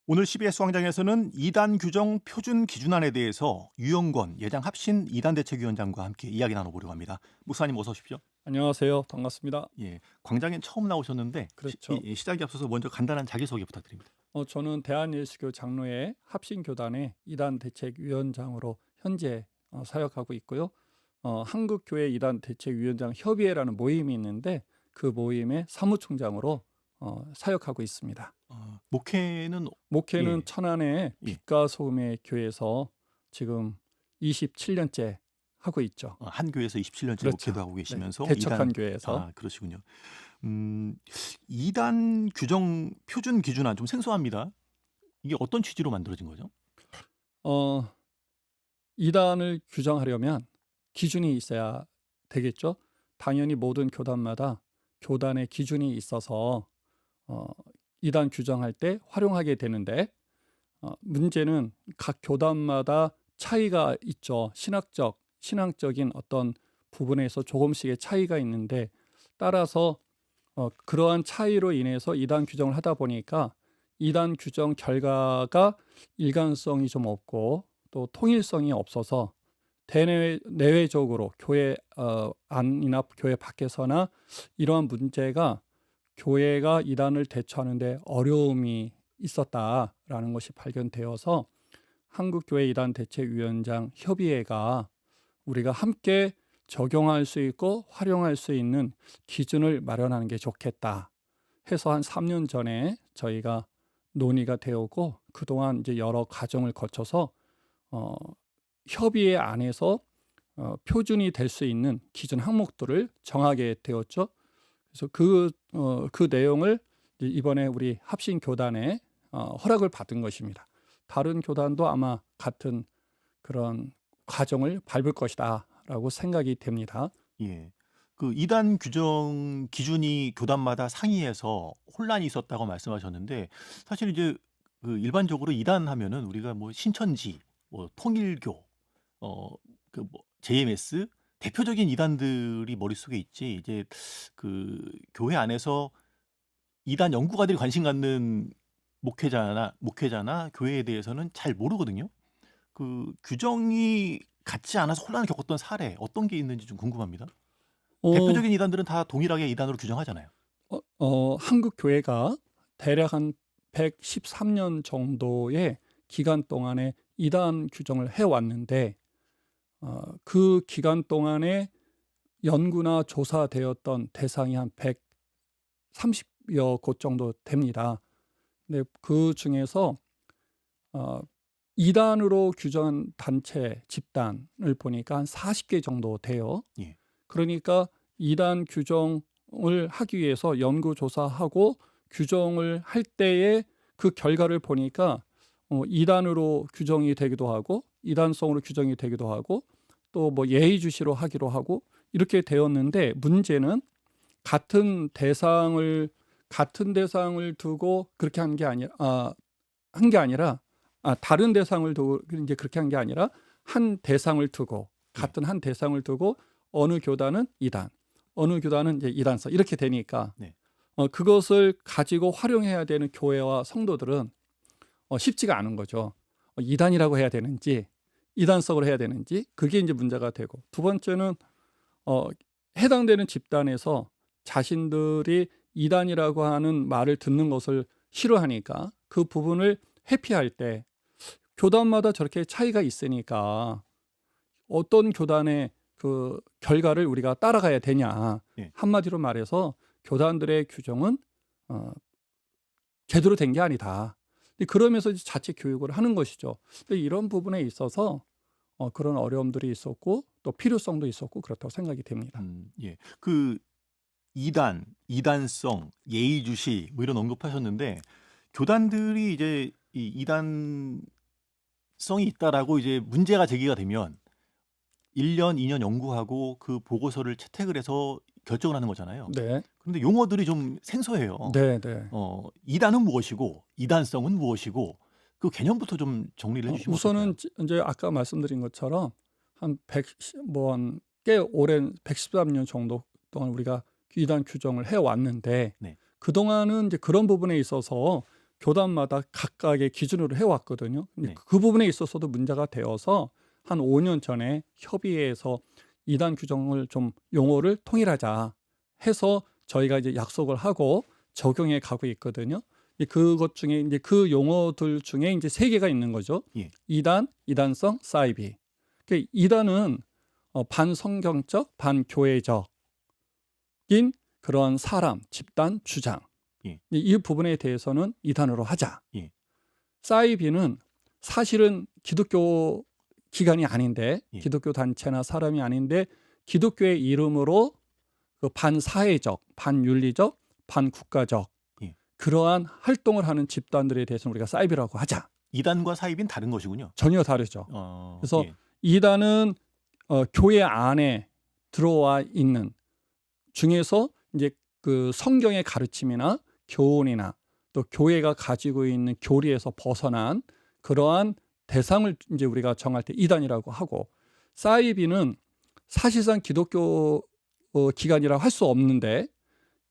오늘 CBS 광장에서는 이단 규정 표준 기준안에 대해서 유영권 예장 합신 이단 대책위원장과 함께 이야기 나눠보려고 합니다. 목사님 어서 오십시오. 안녕하세요. 반갑습니다. 예, 광장엔 처음 나오셨는데 그렇죠. 시작에 앞서서 먼저 간단한 자기소개 부탁드립니다. 저는 대한예수교 장로회 합신교단의 이단 대책위원장으로 현재 사역하고 있고요. 한국교회 이단 대책위원장 협의회라는 모임이 있는데 그 모임의 사무총장으로 사역하고 있습니다. 목회는 목회는 예, 천안의 예, 빛과 소금의 교회에서 지금 27년째 하고 있죠. 한 교회에서 27년째 목회도 그렇죠. 하고 네, 계시면서 개척한 교회에서. 그러시군요. 음, 이단 규정 표준 기준안 좀 생소합니다. 이게 어떤 취지로 만들어진 거죠? 어, 이단을 규정하려면 기준이 있어야 되겠죠. 당연히 모든 교단마다 교단의 기준이 있어서 어, 이단 규정할 때 활용하게 되는데 문제는 각 교단마다 차이가 있죠. 신앙적인 어떤 부분에서 조금씩의 차이가 있는데 따라서 그러한 차이로 인해서 이단 규정을 하다 보니까 이단 규정 결과가 일관성이 좀 없고 또 통일성이 없어서 내외적으로 교회 안이나 교회 밖에서나 이러한 문제가 교회가 이단을 대처하는 데 어려움이 있었다라는 것이 발견되어서 한국교회 이단 대책위원장 협의회가 우리가 함께 적용할 수 있고 활용할 수 있는 기준을 마련하는 게 좋겠다 해서 한 3년 전에 저희가 논의가 되었고 그동안 이제 여러 과정을 거쳐서 어, 협의회 안에서 표준이 될 수 있는 기준 항목들을 정하게 되었죠. 그래서 그 내용을 이번에 우리 합신 교단에 허락을 받은 것입니다. 다른 교단도 아마 같은 그런 과정을 밟을 것이다라고 생각이 됩니다. 예. 그 이단 규정 기준이 교단마다 상이해서 혼란이 있었다고 말씀하셨는데 사실 이제 그 일반적으로 이단 하면은 우리가 뭐 신천지, 뭐 통일교, 그 뭐 JMS 대표적인 이단들이 머릿속에 있지 이제 그 교회 안에서 이단 연구가들이 관심 갖는 목회자나 교회에 대해서는 잘 모르거든요. 그 규정이 같지 않아서 혼란을 겪었던 사례 어떤 게 있는지 좀 궁금합니다. 어, 대표적인 이단들은 다 동일하게 이단으로 규정하잖아요. 한국 교회가 대략 한 113년 정도의 기간 동안에 이단 규정을 해왔는데 그 기간 동안에 연구나 조사되었던 대상이 한 130여 곳 정도 됩니다. 근데 그 중에서 어, 이단으로 규정한 단체, 집단을 보니까 한 40개 정도 돼요. 예. 그러니까 이단 규정을 하기 위해서 연구조사하고 규정을 할 때에 그 결과를 보니까 이단으로 규정이 되기도 하고 이단성으로 규정이 되기도 하고 또 뭐 예의주시로 하기로 하고 이렇게 되었는데 문제는 같은 대상을 두고 그렇게 한 게 아니라 다른 대상을 두고 이제 그렇게 한 게 아니라 한 대상을 두고 예. 같은 한 대상을 두고 어느 교단은 이단, 어느 교단은 이제 이단서 이렇게 되니까 네. 그것을 가지고 활용해야 되는 교회와 성도들은 쉽지가 않은 거죠. 이단이라고 해야 되는지 이단성으로 해야 되는지 그게 이제 문제가 되고 두 번째는 어, 해당되는 집단에서 자신들이 이단이라고 하는 말을 듣는 것을 싫어하니까 그 부분을 회피할 때 교단마다 저렇게 차이가 있으니까 어떤 교단의 그 결과를 우리가 따라가야 되냐. 예. 한마디로 말해서 교단들의 규정은 제대로 된 게 아니다. 그러면서 이제 자체 교육을 하는 것이죠. 이런 부분에 있어서 그런 어려움들이 있었고 또 필요성도 있었고 그렇다고 생각이 됩니다. 예. 그 이단성, 예의주시 뭐 이런 언급하셨는데 교단들이 이제 이 이단성이 있다라고 이제 문제가 제기가 되면 1년, 2년 연구하고 그 보고서를 채택을 해서 결정을 하는 거잖아요. 네, 그런데 용어들이 좀 생소해요. 네, 네. 이단은 무엇이고 이단성은 무엇이고 그 개념부터 좀 정리를 해 주시면 어떨까요? 우선은 이제 아까 말씀드린 것처럼 한 100꽤 오랜 113년 정도 동안 우리가 이단 규정을 해 왔는데 네. 그동안은 이제 그런 부분에 있어서 교단마다 각각의 기준으로 해왔거든요. 근데 네. 그 부분에 있어서도 문제가 되어서 한 5년 전에 협의회에서 이단 규정을 좀 용어를 통일하자 해서 저희가 이제 약속을 하고 적용해 가고 있거든요. 그것 중에 이제 그 용어들 중에 이제 세 개가 있는 거죠. 예. 이단, 이단성, 사이비. 이단은 반성경적, 반교회적인 그런 사람, 집단, 주장. 예. 이 부분에 대해서는 이단으로 하자. 예. 사이비는 사실은 기독교 기관이 아닌데, 예. 기독교 단체나 사람이 아닌데 기독교의 이름으로 그 반사회적, 반윤리적, 반국가적 예. 그러한 활동을 하는 집단들에 대해서는 우리가 사이비라고 하자. 이단과 사입은 다른 것이군요. 전혀 다르죠. 그래서 예. 이단은 교회 안에 들어와 있는 중에서 이제 그 성경의 가르침이나 교훈이나 또 교회가 가지고 있는 교리에서 벗어난 그러한 대상을 이제 우리가 정할 때 이단이라고 하고, 사이비는 사실상 기독교 기관이라고 할 수 없는데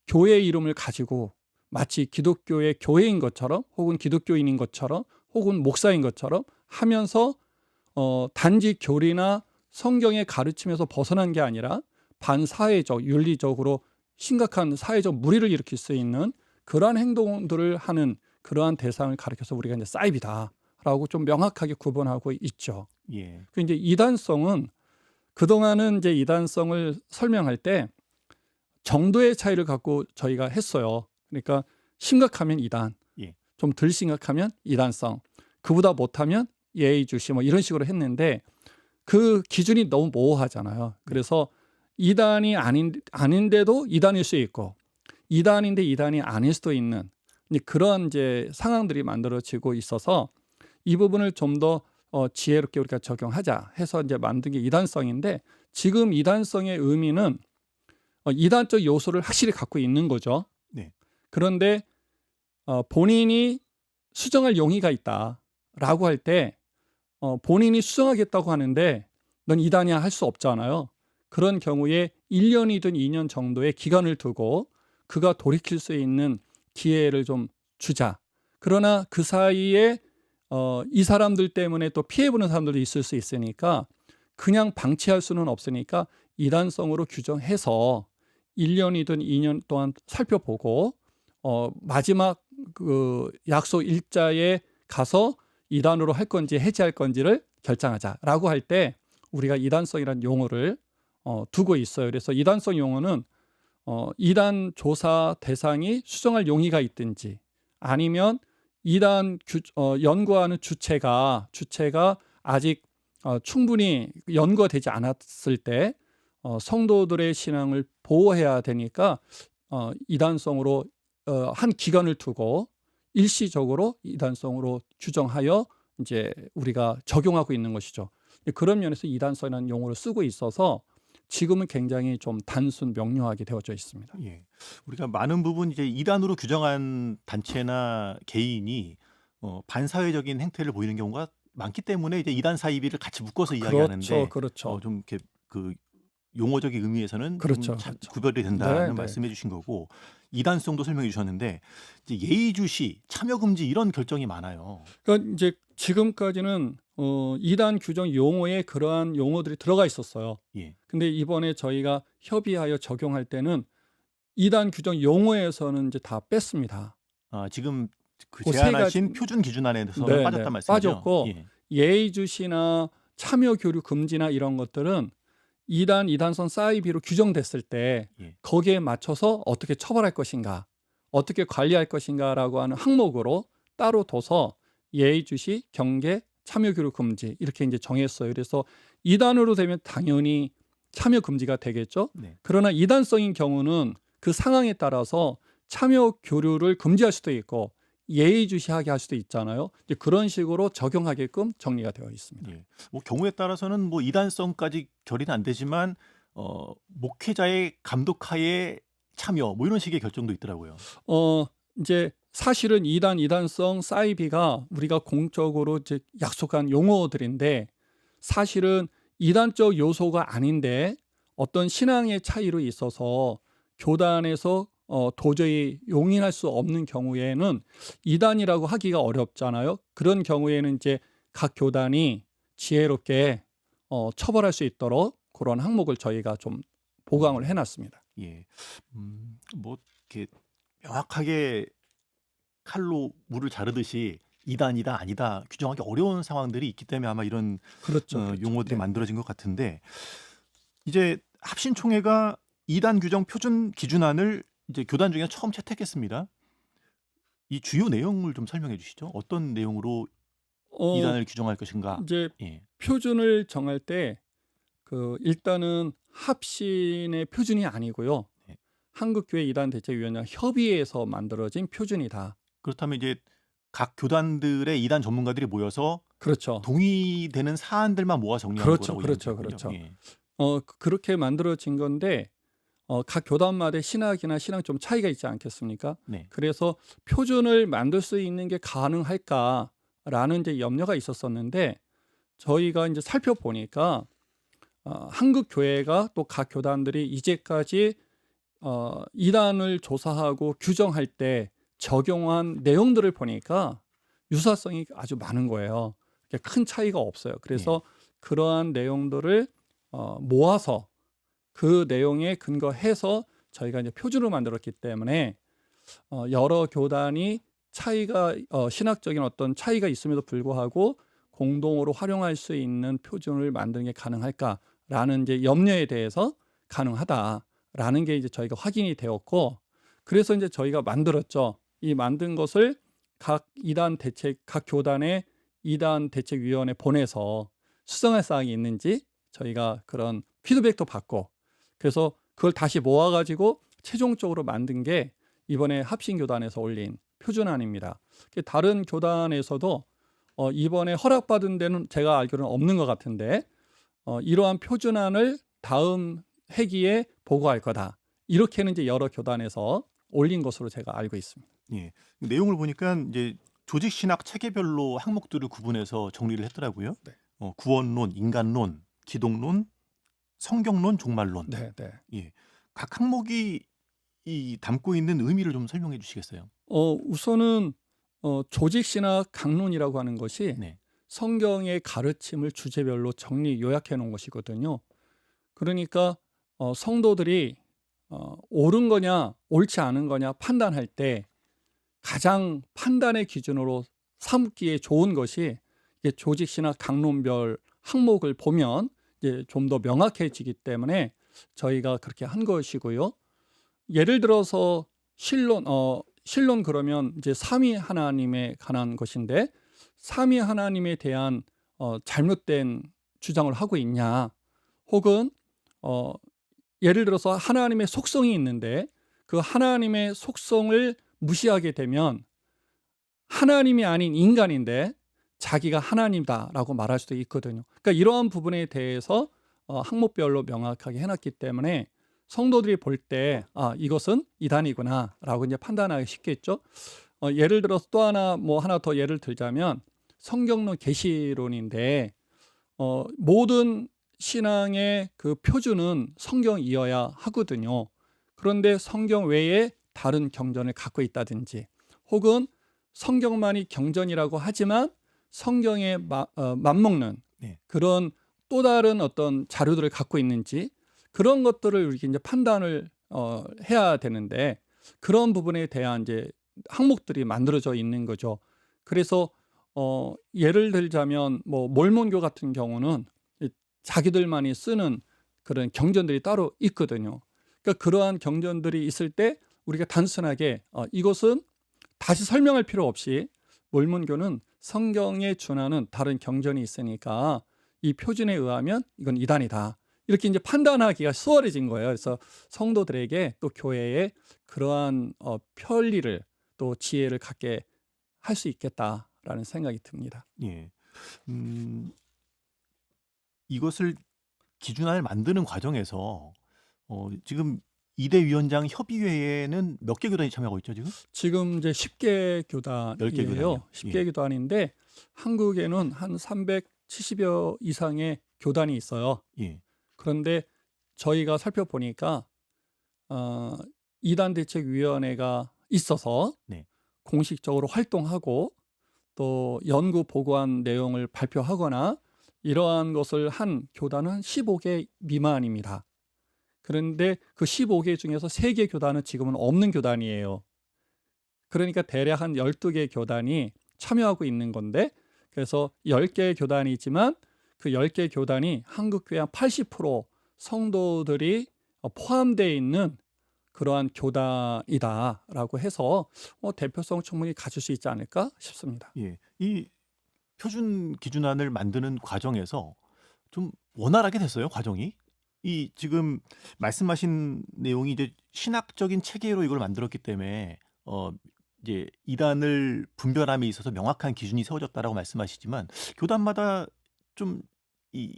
교회 이름을 가지고 마치 기독교의 교회인 것처럼 혹은 기독교인인 것처럼 혹은 목사인 것처럼 하면서 단지 교리나 성경의 가르침에서 벗어난 게 아니라 반사회적, 윤리적으로 심각한 사회적 무리를 일으킬 수 있는 그러한 행동들을 하는 그러한 대상을 가리켜서 우리가 이제 사이비다라고 좀 명확하게 구분하고 있죠. 예. 그 이제 이단성은 그동안은 이제 이단성을 설명할 때 정도의 차이를 갖고 저희가 했어요. 그러니까 심각하면 이단, 예. 좀 덜 심각하면 이단성, 그보다 못하면 예의주시 뭐 이런 식으로 했는데 그 기준이 너무 모호하잖아요. 그래서 이단이 아닌데도 이단일 수 있고 이단인데 이단이 아닐 수도 있는 그런 이제 상황들이 만들어지고 있어서 이 부분을 좀 더 지혜롭게 우리가 적용하자 해서 이제 만든 게 이단성인데, 지금 이단성의 의미는 이단적 요소를 확실히 갖고 있는 거죠. 네. 그런데 본인이 수정할 용의가 있다라고 할 때 본인이 수정하겠다고 하는데 넌 이단이야 할 수 없잖아요. 그런 경우에 1년이든 2년 정도의 기간을 두고 그가 돌이킬 수 있는 기회를 좀 주자. 그러나 그 사이에 이 사람들 때문에 또 피해보는 사람들도 있을 수 있으니까 그냥 방치할 수는 없으니까 이단성으로 규정해서 1년이든 2년 동안 살펴보고 마지막 그 약속 일자에 가서 이단으로 할 건지 해지할 건지를 결정하자라고 할 때 우리가 이단성이라는 용어를 두고 있어요. 그래서 이단성 용어는 이단 조사 대상이 수정할 용의가 있든지 아니면 이단 연구하는 주체가 아직 충분히 연구가 되지 않았을 때 성도들의 신앙을 보호해야 되니까 이단성으로 한 기간을 두고 일시적으로 이단성으로 규정하여 이제 우리가 적용하고 있는 것이죠. 그런 면에서 이단성이라는 용어를 쓰고 있어서 지금은 굉장히 좀 단순 명료하게 되어져 있습니다. 예. 우리가 많은 부분 이제 이단으로 규정한 단체나 개인이 반사회적인 행태를 보이는 경우가 많기 때문에 이제 이단 사이비를 같이 묶어서 이야기하는데 그렇죠. 좀 이렇게 그 용어적인 의미에서는 그렇죠, 좀 그렇죠. 구별이 된다는 네. 말씀해 주신 거고, 이단성도 설명해 주셨는데 이제 예의주시, 참여금지 이런 결정이 많아요. 그러니까 이제 지금까지는 이단 규정 용어에 그러한 용어들이 들어가 있었어요. 예. 근데 이번에 저희가 협의하여 적용할 때는 이단 규정 용어에서는 이제 다 뺐습니다. 지금 그 그세 제안하신 가지- 표준 기준 안에서는 네, 빠졌단 네. 말씀이죠. 빠졌고 예. 예의주시나 참여 교류 금지나 이런 것들은 이단성 사이비로 규정됐을 때 예. 거기에 맞춰서 어떻게 처벌할 것인가, 어떻게 관리할 것인가라고 하는 항목으로 따로 둬서 예의주시, 경계, 참여 교류 금지 이렇게 이제 정했어요. 그래서 이단으로 되면 당연히 참여 금지가 되겠죠. 네. 그러나 이단성인 경우는 그 상황에 따라서 참여 교류를 금지할 수도 있고 예의주시하게 할 수도 있잖아요. 이제 그런 식으로 적용하게끔 정리가 되어 있습니다. 예. 뭐 경우에 따라서는 뭐 이단성까지 결의는 안 되지만 목회자의 감독하에 참여 뭐 이런 식의 결정도 있더라고요. 이제 사실은 이단성 사이비가 우리가 공적으로 이제 약속한 용어들인데 사실은 이단적 요소가 아닌데 어떤 신앙의 차이로 있어서 교단에서 도저히 용인할 수 없는 경우에는 이단이라고 하기가 어렵잖아요. 그런 경우에는 이제 각 교단이 지혜롭게 처벌할 수 있도록 그런 항목을 저희가 좀 보강을 음. 해놨습니다. 예. 뭐 이렇게 명확하게 칼로 물을 자르듯이 이단이다 아니다 규정하기 어려운 상황들이 있기 때문에 아마 이런 그렇죠, 그렇죠. 용어들이 네, 네. 만들어진 것 같은데 이제 합신총회가 이단 규정 표준 기준안을 이제 교단 중에 처음 채택했습니다. 이 주요 내용을 좀 설명해 주시죠. 어떤 내용으로 어, 이단을 규정할 것인가? 이제 예. 표준을 정할 때 일단은 합신의 표준이 아니고요. 네. 한국교회 이단대책위원회 협의회에서 만들어진 표준이다. 그렇다면 이제 각 교단들의 이단 전문가들이 모여서 그렇죠. 동의되는 사안들만 모아 정리하는 그렇죠, 거라고 그렇죠, 이야기하군요. 그렇죠. 예. 그렇게 만들어진 건데 각 교단마다 신학이나 신앙 좀 차이가 있지 않겠습니까? 네. 그래서 표준을 만들 수 있는 게 가능할까라는 이제 염려가 있었었는데 저희가 이제 살펴보니까 한국 교회가 또 각 교단들이 이제까지 이단을 조사하고 규정할 때 적용한 내용들을 보니까 유사성이 아주 많은 거예요. 큰 차이가 없어요. 그래서 예. 그러한 내용들을 모아서 그 내용에 근거해서 저희가 이제 표준을 만들었기 때문에 여러 교단이 차이가 신학적인 어떤 차이가 있음에도 불구하고 공동으로 활용할 수 있는 표준을 만드는 게 가능할까라는 이제 염려에 대해서 가능하다라는 게 이제 저희가 확인이 되었고 그래서 이제 저희가 만들었죠. 이 만든 것을 각 교단의 이단 대책위원회 보내서 수정할 사항이 있는지 저희가 그런 피드백도 받고 그래서 그걸 다시 모아가지고 최종적으로 만든 게 이번에 합신교단에서 올린 표준안입니다. 다른 교단에서도 이번에 허락받은 데는 제가 알기로는 없는 것 같은데 이러한 표준안을 다음 회기에 보고할 거다. 이렇게는 이제 여러 교단에서 올린 것으로 제가 알고 있습니다. 예. 내용을 보니까 이제 조직 신학 체계별로 항목들을 구분해서 정리를 했더라고요. 네. 구원론, 인간론, 기독론, 성경론, 종말론. 네, 네. 예. 각 항목이 이 담고 있는 의미를 좀 설명해 주시겠어요? 우선은 조직신학 강론이라고 하는 것이 네. 성경의 가르침을 주제별로 정리 요약해 놓은 것이거든요. 그러니까 성도들이 옳은 거냐 옳지 않은 거냐 판단할 때 가장 판단의 기준으로 삼기에 좋은 것이 이게 조직신학 강론별 항목을 보면 이제 좀 더 명확해지기 때문에 저희가 그렇게 한 것이고요. 예를 들어서 신론 그러면 이제 삼위 하나님에 관한 것인데 삼위 하나님에 대한 잘못된 주장을 하고 있냐 혹은 예를 들어서 하나님의 속성이 있는데 그 하나님의 속성을 무시하게 되면 하나님이 아닌 인간인데 자기가 하나님다라고 말할 수도 있거든요. 그러니까 이러한 부분에 대해서 항목별로 명확하게 해놨기 때문에 성도들이 볼 때 이것은 이단이구나라고 이제 판단하기 쉽겠죠. 예를 들어서 또 하나 더 예를 들자면 성경론 계시론인데 모든 신앙의 그 표준은 성경이어야 하거든요. 그런데 성경 외에 다른 경전을 갖고 있다든지 혹은 성경만이 경전이라고 하지만 성경에 맞먹는 네. 그런 또 다른 어떤 자료들을 갖고 있는지 그런 것들을 우리가 이제 판단을 해야 되는데 그런 부분에 대한 이제 항목들이 만들어져 있는 거죠. 그래서 예를 들자면 뭐 몰몬교 같은 경우는 자기들만이 쓰는 그런 경전들이 따로 있거든요. 그러니까 그러한 경전들이 있을 때 우리가 단순하게 이것은 다시 설명할 필요 없이 몰몬교는 성경에 준하는 다른 경전이 있으니까 이 표준에 의하면 이건 이단이다. 이렇게 이제 판단하기가 수월해진 거예요. 그래서 성도들에게 또 교회에 그러한 편리를 또 지혜를 갖게 할 수 있겠다라는 생각이 듭니다. 예. 음, 이것을 기준안을 만드는 과정에서 지금 이대 위원장 협의회에는 몇 개 교단이 참여하고 있죠, 지금? 지금 이제 10개 10개 교단이요. 교단이에요. 10개 교단인데 한국에는 한 370여 이상의 교단이 있어요. 예. 그런데 저희가 살펴보니까 이단 대책위원회가 있어서 네. 공식적으로 활동하고 또 연구 보고한 내용을 발표하거나 이러한 것을 한 교단은 15개 미만입니다. 그런데 그 15개 중에서 3개 교단은 지금은 없는 교단이에요. 그러니까 대략 한 12개 교단이 참여하고 있는 건데, 그래서 10개 교단이지만 그 10개 교단이 한국교회 한 80% 성도들이 포함되어 있는 그러한 교단이다라고 해서 대표성 충분히 가질 수 있지 않을까 싶습니다. 예. 이 표준 기준안을 만드는 과정에서 좀 원활하게 됐어요, 과정이? 이 지금 말씀하신 내용이 이제 신학적인 체계로 이걸 만들었기 때문에 이제 이단을 분별함에 있어서 명확한 기준이 세워졌다라고 말씀하시지만 교단마다 좀 이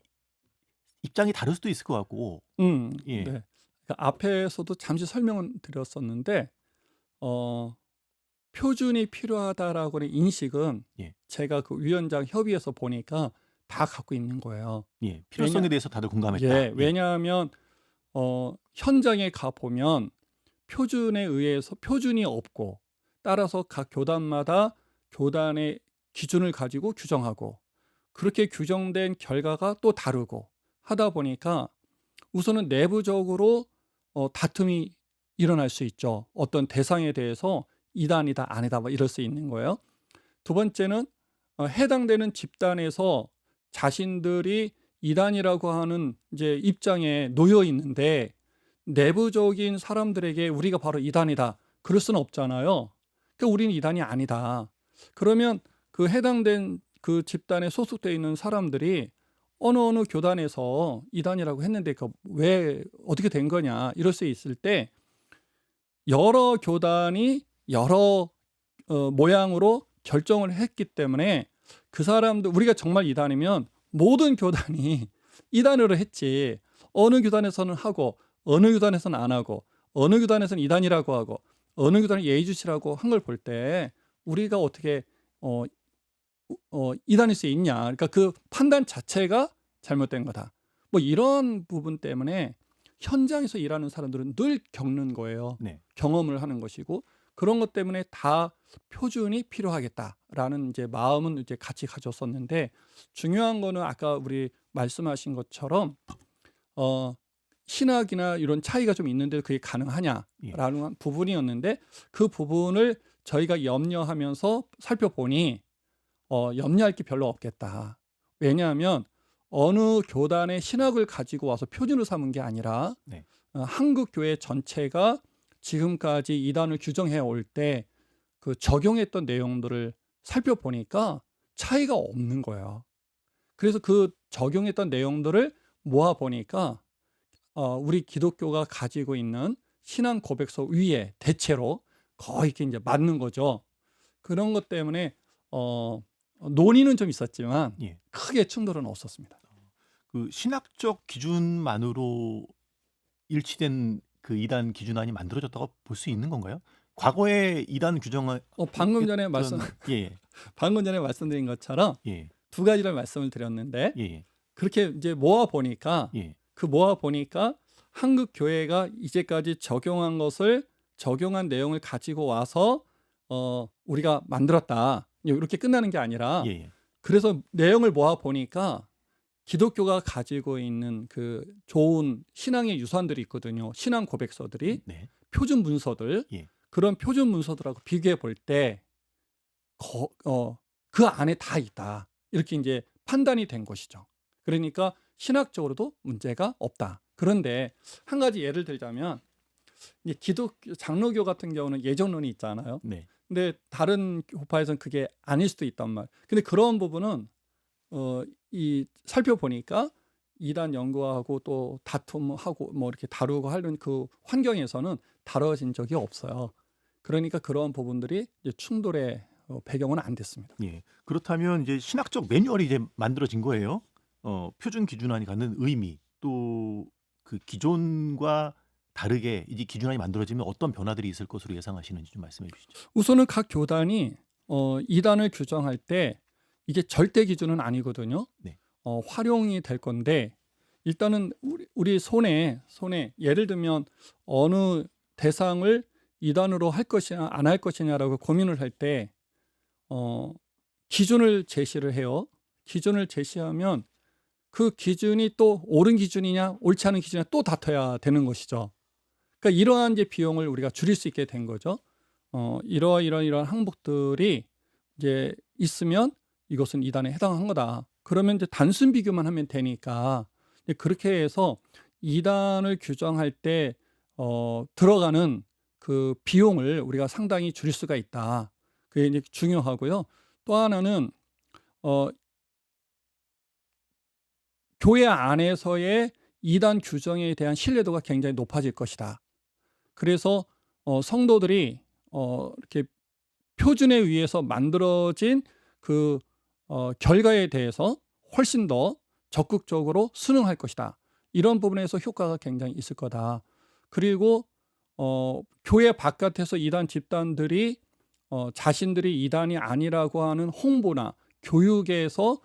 입장이 다를 수도 있을 것 같고. 네. 예. 그러니까 앞에서도 잠시 설명을 드렸었는데 표준이 필요하다라고 하는 인식은 예. 제가 그 위원장 협의에서 보니까 다 갖고 있는 거예요. 예. 필요성에 왜냐 대해서 다들 공감했다. 예. 예. 왜냐하면 현장에 가 보면 표준에 의해서 표준이 없고, 따라서 각 교단마다 교단의 기준을 가지고 규정하고, 그렇게 규정된 결과가 또 다르고 하다 보니까 우선은 내부적으로 다툼이 일어날 수 있죠. 어떤 대상에 대해서 이단이다 아니다 뭐 이럴 수 있는 거예요. 두 번째는 해당되는 집단에서 자신들이 이단이라고 하는 이제 입장에 놓여 있는데 내부적인 사람들에게 우리가 바로 이단이다 그럴 수는 없잖아요. 그러니까 우리는 이단이 아니다. 그러면 그 해당된 그 집단에 소속되어 있는 사람들이 어느 교단에서 이단이라고 했는데 그 왜 어떻게 된 거냐 이럴 수 있을 때 여러 교단이 여러 모양으로 결정을 했기 때문에 그 사람들 우리가 정말 이단이면 모든 교단이 이단으로 했지, 어느 교단에서는 하고 어느 교단에서는 안 하고 어느 교단에서는 이단이라고 하고 어느 교단이 예의주시라고 한 걸 볼 때 우리가 어떻게 이단일 수 있냐, 그러니까 그 판단 자체가 잘못된 거다. 뭐 이런 부분 때문에 현장에서 일하는 사람들은 늘 겪는 거예요. 네. 경험을 하는 것이고, 그런 것 때문에 다 표준이 필요하겠다라는 이제 마음은 이제 같이 가졌었는데, 중요한 거는 아까 우리 말씀하신 것처럼 신학이나 이런 차이가 좀 있는데 그게 가능하냐라는 예. 부분이었는데, 그 부분을 저희가 염려하면서 살펴보니 염려할 게 별로 없겠다. 왜냐하면 어느 교단의 신학을 가지고 와서 표준을 삼은 게 아니라 네. 한국 교회 전체가 지금까지 이단을 규정해 올 때 그 적용했던 내용들을 살펴보니까 차이가 없는 거예요. 그래서 그 적용했던 내용들을 모아 보니까 우리 기독교가 가지고 있는 신앙 고백서 위에 대체로 거의 이렇게 이제 맞는 거죠. 그런 것 때문에 논의는 좀 있었지만 예. 크게 충돌은 없었습니다. 그 신학적 기준만으로 일치된 그 이단 기준안이 만들어졌다고 볼 수 있는 건가요? 과거에 이단 규정을 방금 전에 예. 방금 전에 말씀드린 것처럼 예. 두 가지를 말씀을 드렸는데, 예. 그렇게 이제 모아 보니까 예. 한국 교회가 이제까지 적용한 내용을 가지고 와서 우리가 만들었다 이렇게 끝나는 게 아니라, 예. 그래서 내용을 모아 보니까 기독교가 가지고 있는 그 좋은 신앙의 유산들이 있거든요. 신앙 고백서들이, 네. 표준 문서들, 예. 그런 표준 문서들하고 비교해 볼 때 그 안에 다 있다, 이렇게 이제 판단이 된 것이죠. 그러니까 신학적으로도 문제가 없다. 그런데 한 가지 예를 들자면, 이제 기독교 장로교 같은 경우는 예정론이 있잖아요. 네. 근데 다른 교파에서는 그게 아닐 수도 있단 말. 근데 그런 부분은 이 살펴보니까 이단 연구하고 또 다툼하고 뭐 이렇게 다루고 하는 그 환경에서는 다뤄진 적이 없어요. 그러니까 그런 부분들이 이제 충돌의 배경은 안 됐습니다. 예. 그렇다면 이제 신학적 매뉴얼이 이제 만들어진 거예요. 표준 기준안이 갖는 의미, 또 그 기존과 다르게 이제 기준안이 만들어지면 어떤 변화들이 있을 것으로 예상하시는지 좀 말씀해 주시죠. 우선은 각 교단이 이단을 규정할 때 이게 절대 기준은 아니거든요. 네. 활용이 될 건데, 일단은 우리 손에 예를 들면 어느 대상을 이단으로 할 것이냐 안 할 것이냐라고 고민을 할 때 기준을 제시를 해요. 기준을 제시하면 그 기준이 또 옳은 기준이냐 옳지 않은 기준이냐 또 다퉈야 되는 것이죠. 그러니까 이러한 이제 비용을 우리가 줄일 수 있게 된 거죠. 이러한 항목들이 이제 있으면 이것은 이단에 해당한 거다. 그러면 이제 단순 비교만 하면 되니까 이제 그렇게 해서 이단을 규정할 때 들어가는 그 비용을 우리가 상당히 줄일 수가 있다. 그게 이제 중요하고요. 또 하나는 교회 안에서의 이단 규정에 대한 신뢰도가 굉장히 높아질 것이다. 그래서 성도들이 이렇게 표준에 의해서 만들어진 그 결과에 대해서 훨씬 더 적극적으로 순응할 것이다. 이런 부분에서 효과가 굉장히 있을 거다. 그리고 교회 바깥에서 이단 집단들이 자신들이 이단이 아니라고 하는 홍보나 교육에서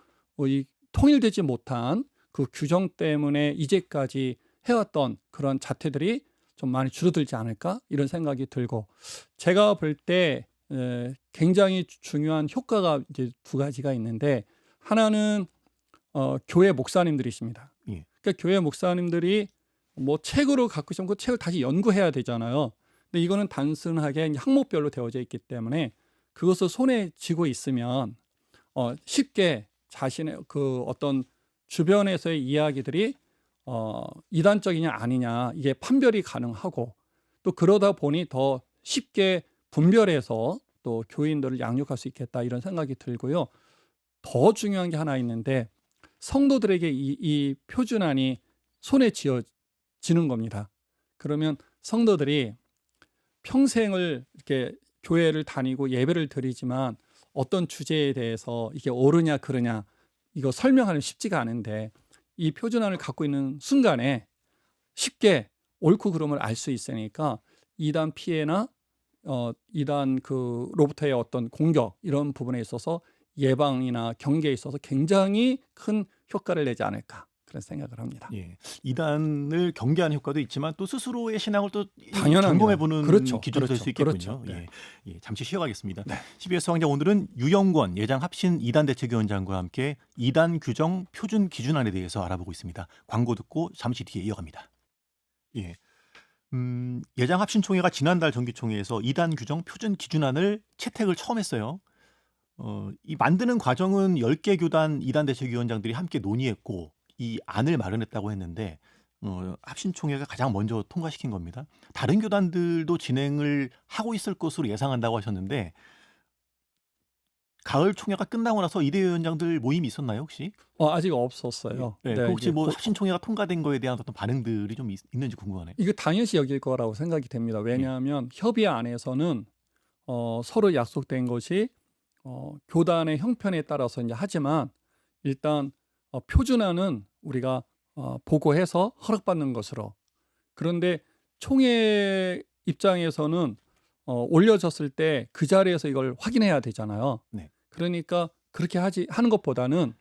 이 통일되지 못한 그 규정 때문에 이제까지 해왔던 그런 자태들이 좀 많이 줄어들지 않을까 이런 생각이 들고, 제가 볼 때 굉장히 중요한 효과가 이제 두 가지가 있는데, 하나는 교회 목사님들이십니다. 예. 그러니까 교회 목사님들이 뭐 책으로 갖고 있으면 그 책을 다시 연구해야 되잖아요. 근데 이거는 단순하게 항목별로 되어져 있기 때문에 그것을 손에 쥐고 있으면 쉽게 자신의 그 어떤 주변에서의 이야기들이 이단적이냐 아니냐 이게 판별이 가능하고, 또 그러다 보니 더 쉽게 분별해서 또 교인들을 양육할 수 있겠다 이런 생각이 들고요. 더 중요한 게 하나 있는데, 성도들에게 이 표준안이 손에 쥐어지는 겁니다. 그러면 성도들이 평생을 이렇게 교회를 다니고 예배를 드리지만 어떤 주제에 대해서 이게 옳으냐 그르냐 이거 설명하는 쉽지가 않은데, 이 표준안을 갖고 있는 순간에 쉽게 옳고 그름을 알 수 있으니까 이단 피해나 이단 그로부터의 어떤 공격 이런 부분에 있어서 예방이나 경계에 있어서 굉장히 큰 효과를 내지 않을까 그런 생각을 합니다. 예. 이단을 경계하는 효과도 있지만 또 스스로의 신앙을 또 당연합니다. 점검해 보는 그렇죠. 기준이 될 수 있겠군요. 그렇죠. 네. 예. 잠시 쉬어가겠습니다. 네. CBS 황제, 오늘은 유영권 예장 합신 이단 대책위원장과 함께 이단 규정 표준 기준안에 대해서 알아보고 있습니다. 광고 듣고 잠시 뒤에 이어갑니다. 예. 예장 합신총회가 지난달 정기총회에서 이단 규정 표준 기준안을 채택을 처음 했어요. 이 만드는 과정은 10개 교단 이단 대책위원장들이 함께 논의했고 이 안을 마련했다고 했는데, 합신총회가 가장 먼저 통과시킨 겁니다. 다른 교단들도 진행을 하고 있을 것으로 예상한다고 하셨는데, 가을 총회가 끝나고 나서 이대 위원장들 모임이 있었나요, 혹시? 아직 없었어요. 네, 네, 혹시 이게 뭐 합신총회가 통과된 거에 대한 어떤 반응들이 좀 있는지 궁금하네요. 이거 당연시 여길 거라고 생각이 됩니다. 왜냐하면 협의 안에서는 서로 약속된 것이 교단의 형편에 따라서 이제 하지만, 일단 표준안은 우리가 보고해서 허락받는 것으로. 그런데 총회 입장에서는 올려졌을 때 그 자리에서 이걸 확인해야 되잖아요. 네. 그러니까 그렇게 하는 것보다는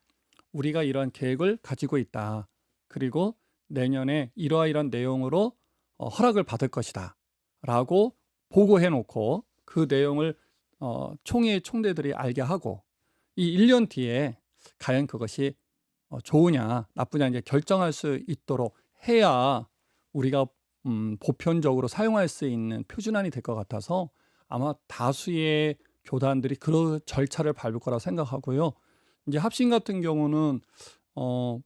우리가 이러한 계획을 가지고 있다. 그리고 내년에 이러한 내용으로 허락을 받을 것이다. 라고 보고해 놓고 그 내용을 총회 총대들이 알게 하고, 이 1년 뒤에 과연 그것이 좋으냐 나쁘냐 이제 결정할 수 있도록 해야 우리가 보편적으로 사용할 수 있는 표준안이 될 것 같아서 아마 다수의 교단들이 그런 절차를 밟을 거라고 생각하고요. 이제 합신 같은 경우는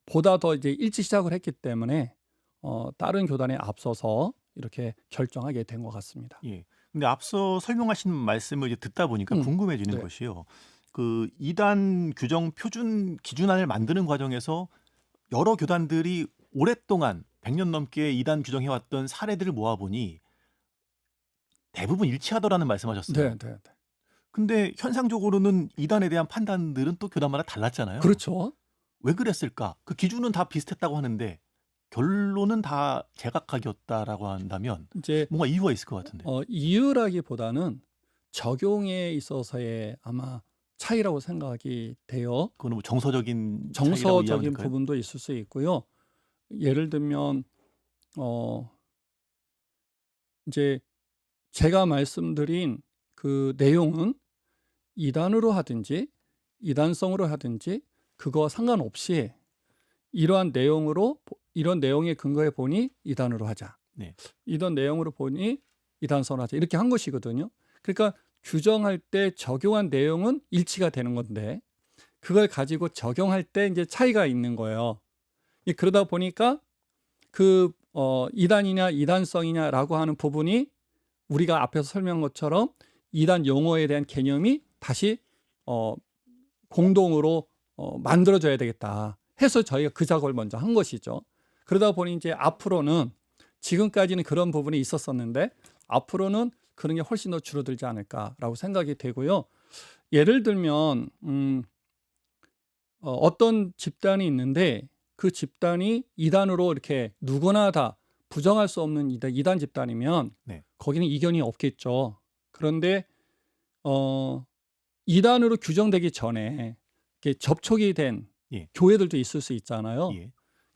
보다 더 이제 일찍 시작을 했기 때문에 다른 교단에 앞서서 이렇게 결정하게 된 것 같습니다. 예. 근데 앞서 설명하신 말씀을 이제 듣다 보니까 궁금해지는 네. 것이요. 그 이단 규정 표준 기준안을 만드는 과정에서 여러 교단들이 오랫동안 100년 넘게 이단 규정해왔던 사례들을 모아보니 대부분 일치하더라는 말씀하셨어요. 네, 네, 네. 근데 현상적으로는 이단에 대한 판단들은 또 교단마다 달랐잖아요. 그렇죠. 왜 그랬을까? 그 기준은 다 비슷했다고 하는데 결론은 다 제각각이었다라고 한다면 이제 뭔가 이유가 있을 것 같은데. 이유라기보다는 적용에 있어서의 아마 차이라고 생각이 돼요. 그거는 뭐 정서적인 차이라고 이해하면 정서적인 될까요? 부분도 있을 수 있고요. 예를 들면 이제 제가 말씀드린 그 내용은 이단으로 하든지 이단성으로 하든지 그거와 상관없이 이러한 내용으로 이런 내용에 근거해 보니 이단으로 하자. 네. 이런 내용으로 보니 이단성으로 하자. 이렇게 한 것이거든요. 그러니까 규정할 때 적용한 내용은 일치가 되는 건데 그걸 가지고 적용할 때 이제 차이가 있는 거예요. 그러다 보니까 그 이단이냐 이단성이냐라고 하는 부분이 우리가 앞에서 설명한 것처럼 이단 용어에 대한 개념이 다시 공동으로 만들어져야 되겠다 해서 저희가 그 작업을 먼저 한 것이죠. 그러다 보니 이제 앞으로는 지금까지는 그런 부분이 있었었는데 앞으로는 그런 게 훨씬 더 줄어들지 않을까라고 생각이 되고요. 예를 들면 어떤 집단이 있는데 그 집단이 이단으로 이렇게 누구나 다 부정할 수 없는 이단 집단이면 네. 거기는 이견이 없겠죠. 그런데 이단으로 규정되기 전에 이렇게 접촉이 된 예. 교회들도 있을 수 있잖아요. 예.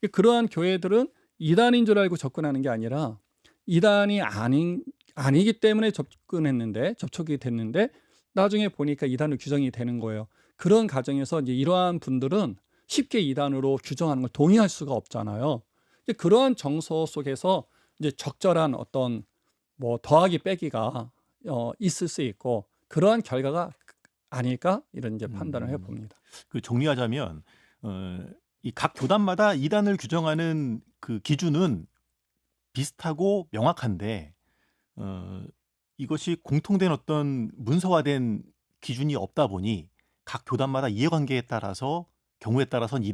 그러한 교회들은 이단인 줄 알고 접근하는 게 아니라 이단이 아니기 때문에 접촉이 됐는데 나중에 보니까 이단으로 규정이 되는 거예요. 그런 과정에서 이제 이러한 분들은 쉽게 이단으로 규정하는 걸 동의할 수가 없잖아요. 그러한 정서 속에서 이제 적절한 어떤 뭐 더하기 빼기가 있을 수 있고 그러한 결과가 아닐까 이런 이제 판단을 해봅니다. 그 정리하자면 이 각 교단마다 이단을 규정하는 그 기준은 비슷하고 명확한데 이것이 공통된 어떤 문서화된 기준이 없다 보니 각 교단마다 이해관계에 따라서 경우에 따라서는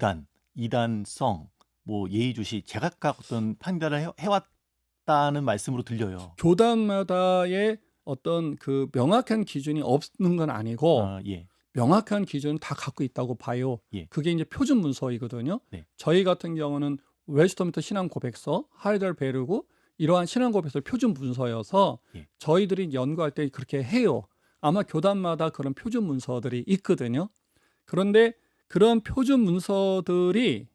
이단성, 뭐 예의주시 제각각 어떤 판단을 해왔다는 말씀으로 들려요. 교단마다의 어떤 그 명확한 기준이 없는 건 아니고 예. 명확한 기준은 다 갖고 있다고 봐요. 예. 그게 이제 표준 문서이거든요. 네. 저희 같은 경우는 웨스트민스터 신앙 고백서, 하이델베르그 이러한 신앙 고백서 표준 문서여서 예. 저희들이 연구할 때 그렇게 해요. 아마 교단마다 그런 표준 문서들이 있거든요. 그런데 그런 표준 문서들이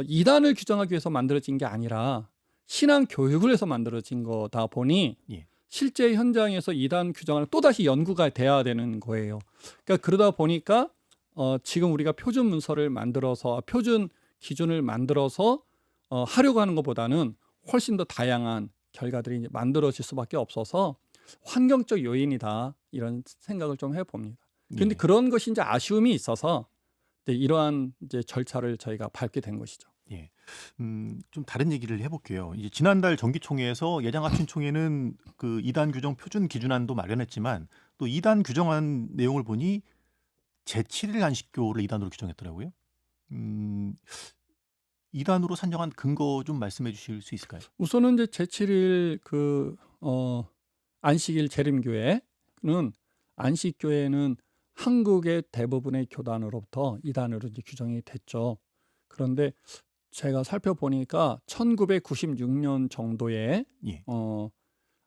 이단을 규정하기 위해서 만들어진 게 아니라 신앙 교육을 해서 만들어진 거다 보니 예. 실제 현장에서 이단 규정을 또다시 연구가 돼야 되는 거예요. 그러니까 그러다 보니까 지금 우리가 표준 문서를 만들어서 표준 기준을 만들어서 하려고 하는 것보다는 훨씬 더 다양한 결과들이 이제 만들어질 수밖에 없어서 환경적 요인이다 이런 생각을 좀 해봅니다. 그런데 예. 그런 것이 이제 아쉬움이 있어서 이제 이러한 이제 절차를 저희가 밟게 된 것이죠. 예. 좀 다른 얘기를 해볼게요. 이제 지난달 정기총회에서 예장합친총회는 그 이단 규정 표준 기준안도 마련했지만 또 이단 규정안 내용을 보니 제7일 안식교를 이단으로 규정했더라고요. 이단으로 산정한 근거 좀 말씀해 주실 수 있을까요? 우선은 이제 제7일 그 안식일 재림교회는 안식교회는 한국의 대부분의 교단으로부터 이단으로 이제 규정이 됐죠. 그런데 제가 살펴보니까 1996년 정도에 예.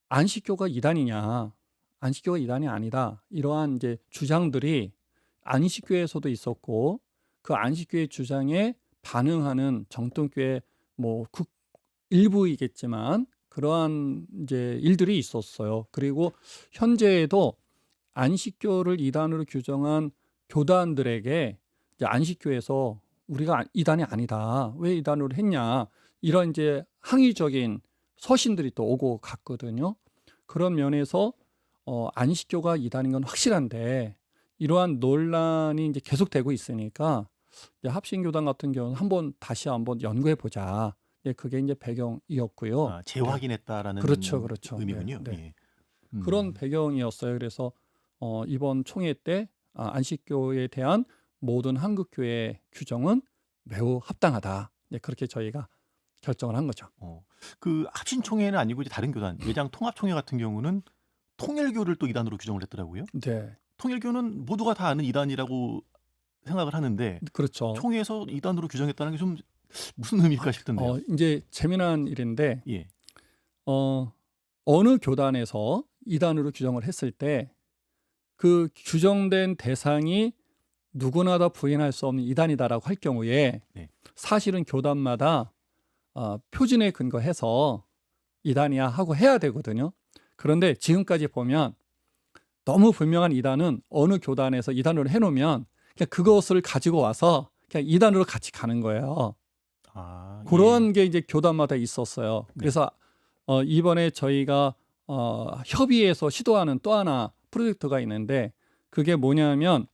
안식교가 이단이냐, 안식교가 이단이 아니다 이러한 이제 주장들이 안식교에서도 있었고 그 안식교의 주장에 반응하는 정통교회 뭐 일부이겠지만 그러한 이제 일들이 있었어요. 그리고 현재에도 안식교를 이단으로 규정한 교단들에게 이제 안식교에서 우리가 이단이 아니다. 왜 이단으로 했냐. 이런 이제 항의적인 서신들이 또 오고 갔거든요. 그런 면에서 안식교가 이단인 건 확실한데 이러한 논란이 이제 계속되고 있으니까 이제 합신교단 같은 경우는 다시 한번 연구해 보자. 그게 이제 배경이었고요. 재확인했다라는 그렇죠. 의미군요. 네. 예. 그런 배경이었어요. 그래서 이번 총회 때 안식교에 대한 모든 한국교회 규정은 매우 합당하다. 그렇게 저희가 결정을 한 거죠. 그 합신총회는 아니고 이제 다른 교단 예장 통합총회 같은 경우는 통일교를 또 이단으로 규정을 했더라고요. 네, 통일교는 모두가 다 아는 이단이라고 생각을 하는데 그렇죠. 총회에서 이단으로 규정했다는 게 좀 무슨 의미일까 싶던데요. 이제 재미난 일인데 예. 어느 교단에서 이단으로 규정을 했을 때 그 규정된 대상이 누구나 다 부인할 수 없는 이단이다라고 할 경우에 네. 사실은 교단마다 표준에 근거해서 이단이야 하고 해야 되거든요. 그런데 지금까지 보면 너무 분명한 이단은 어느 교단에서 이단으로 해놓으면 그냥 그것을 가지고 와서 그냥 이단으로 같이 가는 거예요. 아, 예. 그런 게 이제 교단마다 있었어요. 네. 그래서 이번에 저희가 협의해서 시도하는 또 하나 프로젝트가 있는데 그게 뭐냐면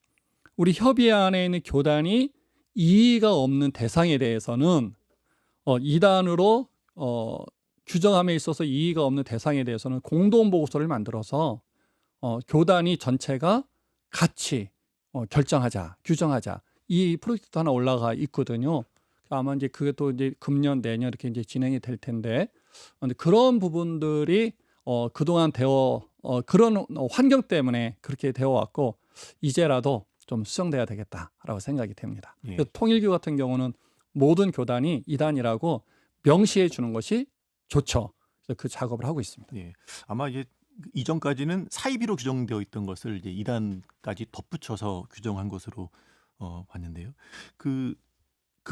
우리 협의 안에 있는 교단이 이의가 없는 대상에 대해서는 이단으로 규정함에 있어서 이의가 없는 대상에 대해서는 공동보고서를 만들어서 교단이 전체가 같이 결정하자, 규정하자. 이 프로젝트 하나 올라가 있거든요. 아마 이제 그게 또 이제 금년 내년 이렇게 이제 진행이 될 텐데, 근데 그런 부분들이 그동안 그런 환경 때문에 그렇게 되어 왔고 이제라도 좀 수정돼야 되겠다라고 생각이 됩니다. 예. 그래서 통일교 같은 경우는 모든 교단이 이단이라고 명시해 주는 것이 좋죠. 그래서 그 작업을 하고 있습니다. 예. 아마 이제 이전까지는 사이비로 규정되어 있던 것을 이제 이단까지 덧붙여서 규정한 것으로 봤는데요. 그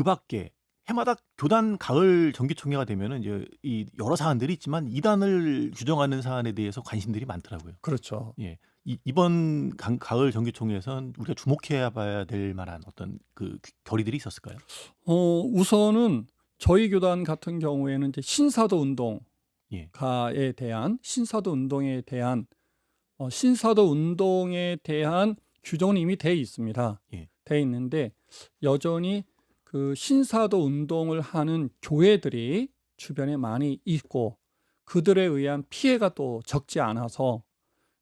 밖에 해마다 교단 가을 정기총회가 되면은 이제 이 여러 사안들이 있지만 이단을 규정하는 사안에 대해서 관심들이 많더라고요. 그렇죠. 예. 이번 가을 정기총회에선 우리가 주목해야 봐야 될 만한 어떤 그 결의들이 있었을까요? 우선은 저희 교단 같은 경우에는 이제 신사도 예. 운동가에 대한 신사도 운동에 대한 신사도 운동에 대한 규정은 이미 돼 있습니다. 예. 돼 있는데 여전히 그 신사도 운동을 하는 교회들이 주변에 많이 있고 그들에 의한 피해가 또 적지 않아서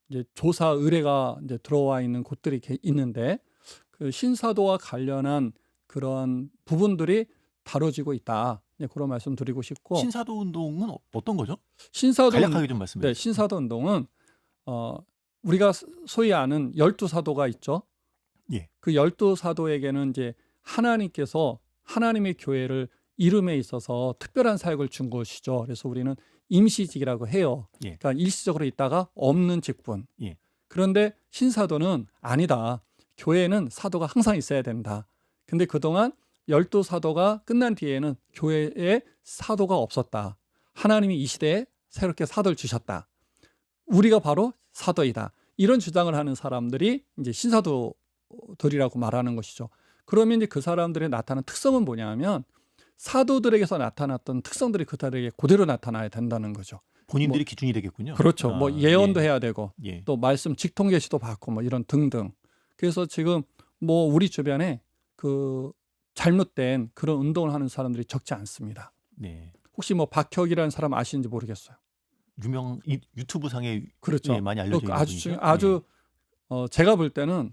이제 조사 의뢰가 이제 들어와 있는 곳들이 있는데 그 신사도와 관련한 그런 부분들이 다뤄지고 있다. 네, 그런 말씀 드리고 싶고 신사도 운동은 어떤 거죠? 신사도 간략하게 좀 말씀해 네, 주시죠. 신사도 운동은 우리가 소위 아는 12사도가 있죠. 예. 그 12사도에게는 이제 하나님께서 하나님의 교회를 이름에 있어서 특별한 사역을 준 것이죠. 그래서 우리는 임시직이라고 해요. 예. 그러니까 일시적으로 있다가 없는 직분. 예. 그런데 신사도는 아니다. 교회에는 사도가 항상 있어야 된다. 근데 그동안 12사도가 끝난 뒤에는 교회에 사도가 없었다. 하나님이 이 시대에 새롭게 사도를 주셨다. 우리가 바로 사도이다. 이런 주장을 하는 사람들이 이제 신사도들이라고 말하는 것이죠. 그러면 이제 그 사람들의 나타나는 특성은 뭐냐면 사도들에게서 나타났던 특성들이 그들에게 그대로 나타나야 된다는 거죠. 본인들이 기준이 되겠군요. 그렇죠. 뭐 예언도 해야 되고 예. 또 말씀 직통 계시도 받고 뭐 이런 등등. 그래서 지금 뭐 우리 주변에 그 잘못된 그런 운동을 하는 사람들이 적지 않습니다. 네. 혹시 뭐 박혁이라는 사람 아시는지 모르겠어요. 유명 유튜브 상에 그렇죠. 예, 많이 알려져 있는 분이죠. 아주 제가 볼 때는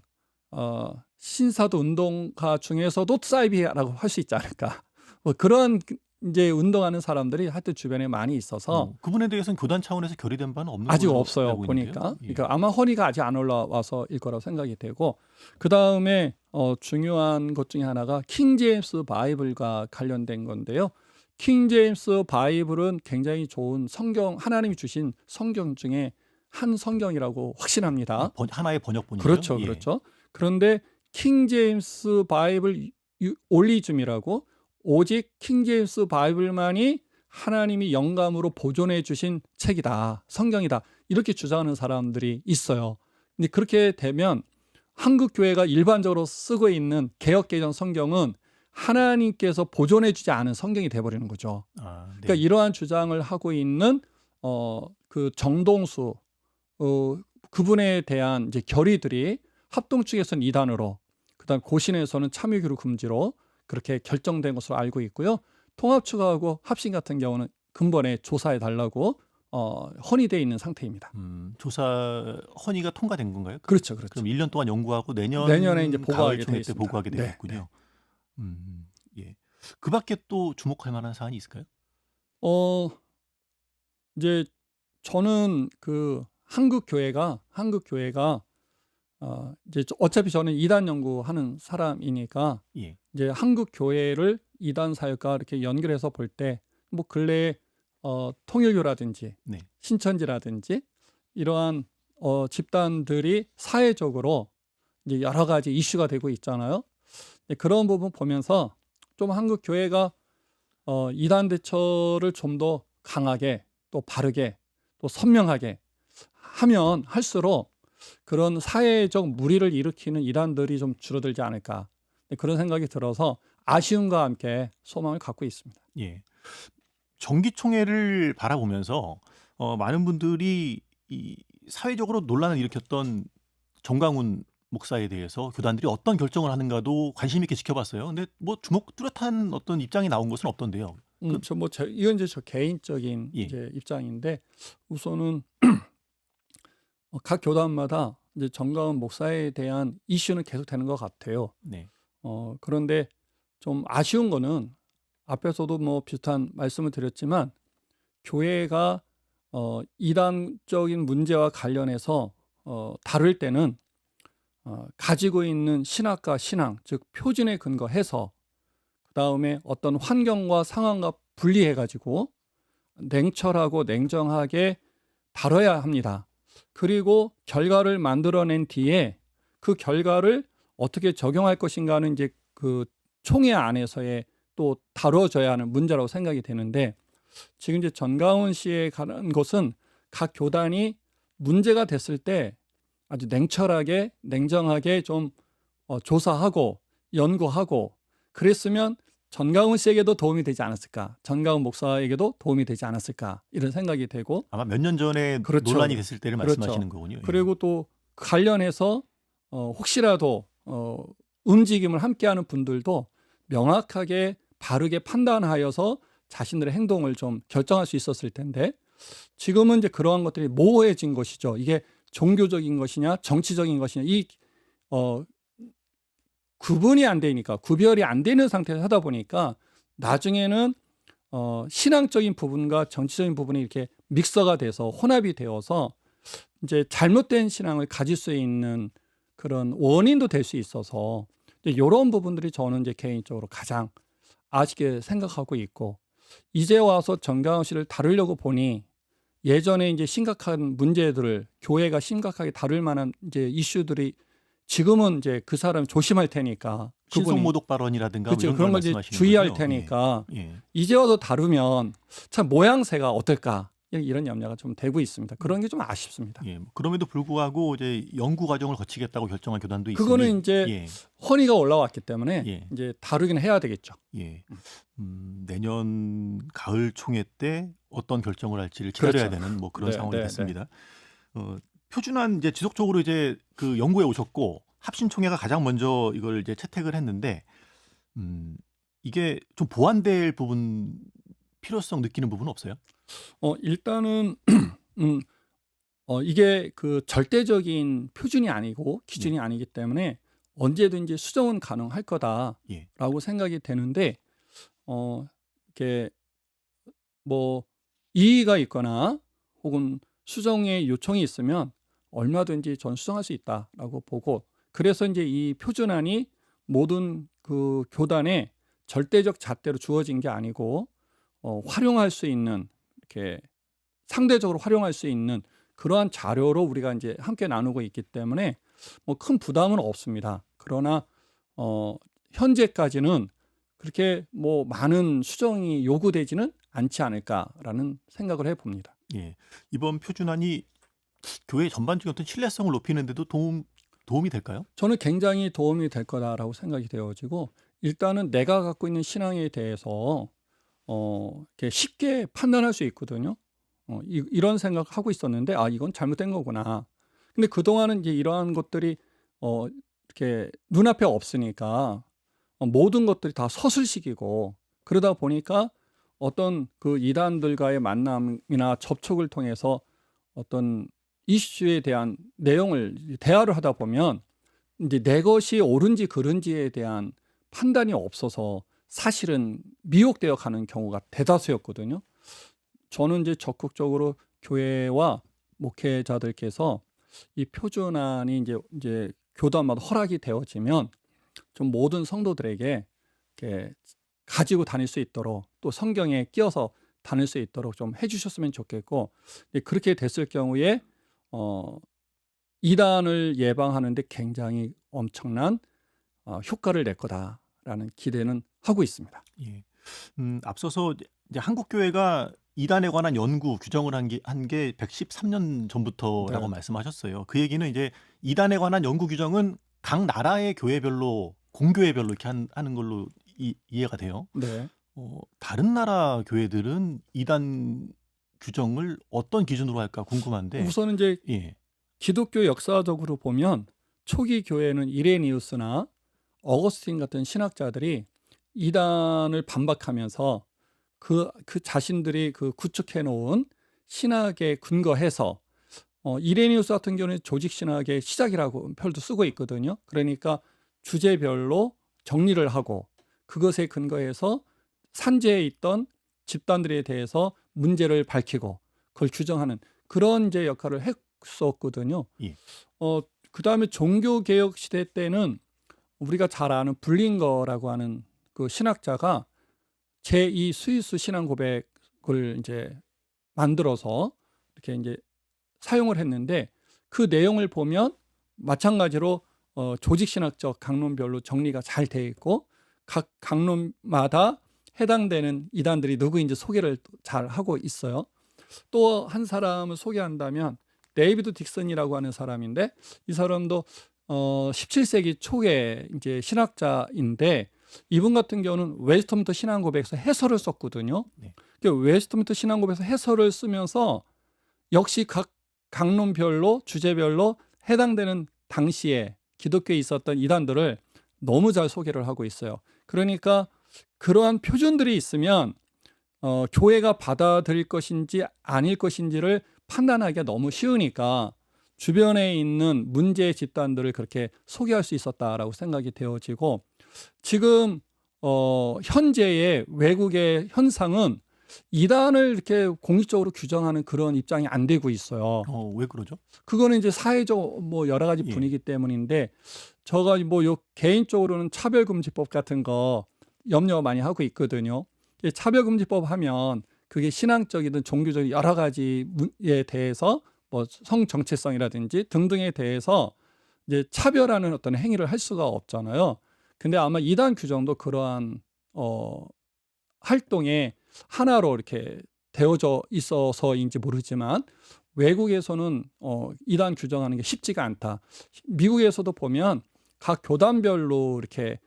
신사도 운동가 중에서도 사이비라고 할 수 있지 않을까. 뭐 그런 이제 운동하는 사람들이 하여튼 주변에 많이 있어서 그분에 대해서는 교단 차원에서 결의된 바는 없는 아직 걸로 없어요. 알고 있는데요. 보니까. 예. 그러니까 아마 허니가 아직 안 올라와서일 거라고 생각이 되고 그 다음에 중요한 것 중에 하나가 킹 제임스 바이블과 관련된 건데요. 킹 제임스 바이블은 굉장히 좋은 성경, 하나님이 주신 성경 중에 한 성경이라고 확신합니다. 하나의 번역본이죠. 그렇죠, 예. 그렇죠. 그런데 킹 제임스 바이블 올리즘이라고 오직 킹 제임스 바이블만이 하나님이 영감으로 보존해 주신 책이다, 성경이다 이렇게 주장하는 사람들이 있어요. 근데 그렇게 되면 한국 교회가 일반적으로 쓰고 있는 개역개정 성경은 하나님께서 보존해 주지 않은 성경이 돼버리는 거죠. 아, 네. 그러니까 이러한 주장을 하고 있는 그 정동수 그분에 대한 이제 결의들이 합동 측에서는 이단으로, 그다음 고신에서는 참여교류 금지로 그렇게 결정된 것으로 알고 있고요. 통합 측하고 합신 같은 경우는 근본에 조사해 달라고 헌의되어 있는 상태입니다. 조사 헌의가 통과된 건가요? 그렇죠, 그렇죠. 그럼 1년 동안 연구하고 내년에 이제 보고하게 가을 총회 때 되겠습니다. 보고하게 네, 되겠군요. 예. 그 밖에 또 주목할 만한 사안이 있을까요? 이제 저는 그 한국 교회가 이제 어차피 저는 이단 연구하는 사람이니까 예. 이제 한국 교회를 이단 사역과 이렇게 연결해서 볼 때 뭐 근래에 통일교라든지 네. 신천지라든지 이러한 집단들이 사회적으로 이제 여러 가지 이슈가 되고 있잖아요. 그런 부분 보면서 좀 한국 교회가 이단 대처를 좀 더 강하게 또 바르게 또 선명하게 하면 할수록 그런 사회적 무리를 일으키는 이단들이 좀 줄어들지 않을까, 네, 그런 생각이 들어서 아쉬움과 함께 소망을 갖고 있습니다. 예. 정기총회를 바라보면서 많은 분들이 이 사회적으로 논란을 일으켰던 정강훈 목사에 대해서 교단들이 어떤 결정을 하는가도 관심 있게 지켜봤어요. 근데 뭐 주먹 뚜렷한 어떤 입장이 나온 것은 없던데요. 이건 이제 저 개인적인 예. 이제 입장인데, 우선은 각 교단마다 이제 정강훈 목사에 대한 이슈는 계속 되는 것 같아요. 네. 그런데 좀 아쉬운 거는, 앞에서도 뭐 비슷한 말씀을 드렸지만, 교회가 이단적인 문제와 관련해서 다룰 때는 가지고 있는 신학과 신앙, 즉 표준에 근거해서, 그 다음에 어떤 환경과 상황과 분리해 가지고 냉철하고 냉정하게 다뤄야 합니다. 그리고 결과를 만들어낸 뒤에 그 결과를 어떻게 적용할 것인가는 이제 그 총회 안에서의 또 다뤄져야 하는 문제라고 생각이 되는데, 지금 이제 전강훈 씨에 관한 것은 각 교단이 문제가 됐을 때 아주 냉철하게 냉정하게 좀 조사하고 연구하고 그랬으면 전강훈 씨에게도 도움이 되지 않았을까, 전강훈 목사에게도 도움이 되지 않았을까, 이런 생각이 되고. 아마 몇 년 전에 그렇죠. 논란이 됐을 때를 그렇죠. 말씀하시는 거군요. 예. 그리고 또 관련해서 혹시라도 움직임을 함께하는 분들도 명확하게 바르게 판단하여서 자신들의 행동을 좀 결정할 수 있었을 텐데, 지금은 이제 그러한 것들이 모호해진 것이죠. 이게 종교적인 것이냐 정치적인 것이냐, 이 구분이 안 되니까, 구별이 안 되는 상태에서 하다 보니까 나중에는 신앙적인 부분과 정치적인 부분이 이렇게 믹서가 돼서 혼합이 되어서 이제 잘못된 신앙을 가질 수 있는 그런 원인도 될 수 있어서, 이런 부분들이 저는 이제 개인적으로 가장 아쉽게 생각하고 있고, 이제 와서 정강훈 씨를 다루려고 보니 예전에 이제 심각한 문제들을 교회가 심각하게 다룰 만한 이제 이슈들이 지금은 이제 그 사람 조심할 테니까, 신성모독 발언이라든가 뭐 그렇죠, 이런 그런 걸 걸 이제 말씀하시는 주의할 거죠? 테니까 예. 이제 와서 다루면 참 모양새가 어떨까, 이런 염려가 좀 되고 있습니다. 그런 게 좀 아쉽습니다. 예. 그럼에도 불구하고 이제 연구 과정을 거치겠다고 결정한 교단도 있으니 그거는 이제 예. 허니가 올라왔기 때문에 예. 이제 다루긴 해야 되겠죠. 예. 내년 가을 총회 때 어떤 결정을 할지를 기다려야 그렇죠. 되는 뭐 그런 네, 상황이 네, 됐습니다. 표준안 이제 지속적으로 이제 그 연구에 오셨고 합신 총회가 가장 먼저 이걸 이제 채택을 했는데 이게 좀 보완될 부분, 필요성 느끼는 부분은 없어요? 일단은 이게 그 절대적인 표준이 아니고 기준이 아니기 때문에 언제든지 수정은 가능할 거다라고 예. 생각이 되는데, 이렇게 뭐 이의가 있거나 혹은 수정의 요청이 있으면 얼마든지 전 수정할 수 있다라고 보고, 그래서 이제 이 표준안이 모든 그 교단에 절대적 잣대로 주어진 게 아니고 활용할 수 있는, 이렇게 상대적으로 활용할 수 있는 그러한 자료로 우리가 이제 함께 나누고 있기 때문에 뭐 큰 부담은 없습니다. 그러나 현재까지는 그렇게 뭐 많은 수정이 요구되지는 않지 않을까라는 생각을 해봅니다. 예. 이번 표준안이 교회 전반적인 어떤 신뢰성을 높이는 데도 도움이 될까요? 저는 굉장히 도움이 될 거다라고 생각이 되어지고, 일단은 내가 갖고 있는 신앙에 대해서 이렇게 쉽게 판단할 수 있거든요. 이런 생각하고 있었는데 이건 잘못된 거구나. 근데 그동안은 이제 이러한 것들이 이렇게 눈앞에 없으니까 모든 것들이 다 서술식이고, 그러다 보니까 어떤 그 이단들과의 만남이나 접촉을 통해서 어떤 이슈에 대한 내용을 대화를 하다 보면 이제 내 것이 옳은지 그른지에 대한 판단이 없어서 사실은 미혹되어 가는 경우가 대다수였거든요. 저는 이제 적극적으로 교회와 목회자들께서 이 표준안이 이제 교단마다 허락이 되어지면 좀 모든 성도들에게 이렇게 가지고 다닐 수 있도록, 또 성경에 끼어서 다닐 수 있도록 좀 해주셨으면 좋겠고, 그렇게 됐을 경우에 이단을 예방하는 데 굉장히 엄청난 효과를 낼 거다라는 기대는 하고 있습니다. 예. 앞서서 이제 한국 교회가 이단에 관한 연구 규정을 한 게 113년 전부터라고 네. 말씀하셨어요. 그 얘기는 이제 이단에 관한 연구 규정은 각 나라의 교회별로 공교회별로 이렇게 하는 걸로 이해가 돼요. 네. 다른 나라 교회들은 이단 규정을 어떤 기준으로 할까 궁금한데. 우선은 이제 예. 기독교 역사적으로 보면 초기 교회는 이레니우스나 어거스틴 같은 신학자들이 이단을 반박하면서 그 자신들이 그 구축해 놓은 신학에 근거해서 이레니우스 같은 경우는 조직 신학의 시작이라고 표현도 쓰고 있거든요. 그러니까 주제별로 정리를 하고 그것에 근거해서 산재에 있던 집단들에 대해서 문제를 밝히고 그걸 규정하는 그런 이제 역할을 했었거든요. 예. 그다음에 종교개혁 시대 때는 우리가 잘 아는 블링거라고 하는 그 신학자가 제2 스위스 신앙 고백을 이제 만들어서 이렇게 이제 사용을 했는데 그 내용을 보면 마찬가지로 조직 신학적 강론별로 정리가 잘 되어 있고 각 강론마다 해당되는 이단들이 누구인지 소개를 잘 하고 있어요. 또 한 사람을 소개한다면 데이비드 딕슨이라고 하는 사람인데 이 사람도 17세기 초에 이제 신학자인데 이분 같은 경우는 웨스트민스터 신앙 고백에서 해설을 썼거든요. 네. 그 웨스트민스터 신앙 고백에서 해설을 쓰면서 역시 각 강론별로 주제별로 해당되는 당시에 기독교에 있었던 이단들을 너무 잘 소개를 하고 있어요. 그러니까 그러한 표준들이 있으면 교회가 받아들일 것인지 아닐 것인지를 판단하기가 너무 쉬우니까 주변에 있는 문제 집단들을 그렇게 소개할 수 있었다라고 생각이 되어지고 지금 현재의 외국의 현상은 이단을 이렇게 공식적으로 규정하는 그런 입장이 안 되고 있어요. 왜 그러죠? 그거는 이제 사회적 뭐 여러 가지 예. 분위기 때문인데 제가 뭐 요 개인적으로는 차별금지법 같은 거 염려 많이 하고 있거든요. 차별금지법 하면 그게 신앙적이든 종교적인 여러 가지에 대해서 뭐 성 정체성이라든지 등등에 대해서 이제 차별하는 어떤 행위를 할 수가 없잖아요. 근데 아마 이단 규정도 그러한 활동의 하나로 이렇게 되어져 있어서인지 모르지만 외국에서는 이단 규정하는 게 쉽지가 않다. 미국에서도 보면 각 교단별로 이렇게